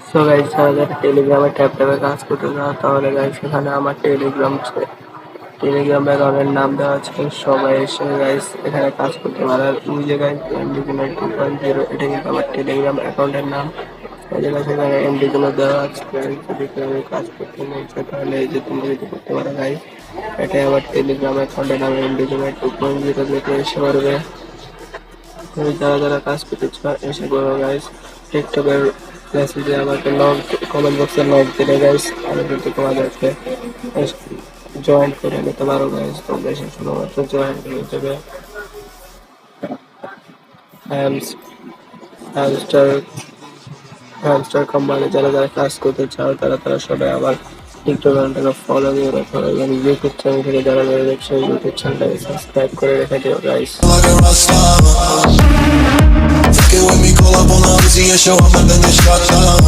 So guys, যারা টেলিগ্রামে tap ট্যাপে কাজ করতে চাও তাহলে গাইস এখানে আমার টেলিগ্রাম অ্যাকাউন্টের নাম দেওয়া আছে। সবাই এসে গাইস এখানে কাজ করতে পারে। আর ওই যে গাইস এমডি 2.0 এটা কিন্তু আমার টেলিগ্রাম অ্যাকাউন্টের নাম। এই যে গাইস এখানে এমডি গুলো দেওয়া আছে। যদি কেউ কাজ করতে মন চায় তাহলে এই যে তুমি যদি করতে পারো গাইস। এটাই আমার টেলিগ্রাম অ্যাকাউন্টের নাম এমডি 2.0 যেতে এসে পড়বে। তুমি যারা কাজ করতে চাও এসে করো গাইস। টিকটকের মেসেজে আমাকে নক, কমেন্ট বক্সে নক দিলে গাইস আমি কিন্তু তোমাদেরকে জয়েন করে নিতে পারো গাইস। তোমরা এসে শুধুমাত্র জয়েন করে দেবে। হ্যামস্টার হ্যামস্টার কোম্পানি যারা কাজ করতে চাও তারা সবাই আমার টিকটক অ্যাকাউন্টটাকে ফলো দিয়ে রাখো এবং ইউটিউব চ্যানেল থেকে যারা দেখছে ইউটিউব চ্যানেলটাকে সাবস্ক্রাইব করে রেখে দিও guys. Fucking with me, call up on the Uzi and show up and then they shut down.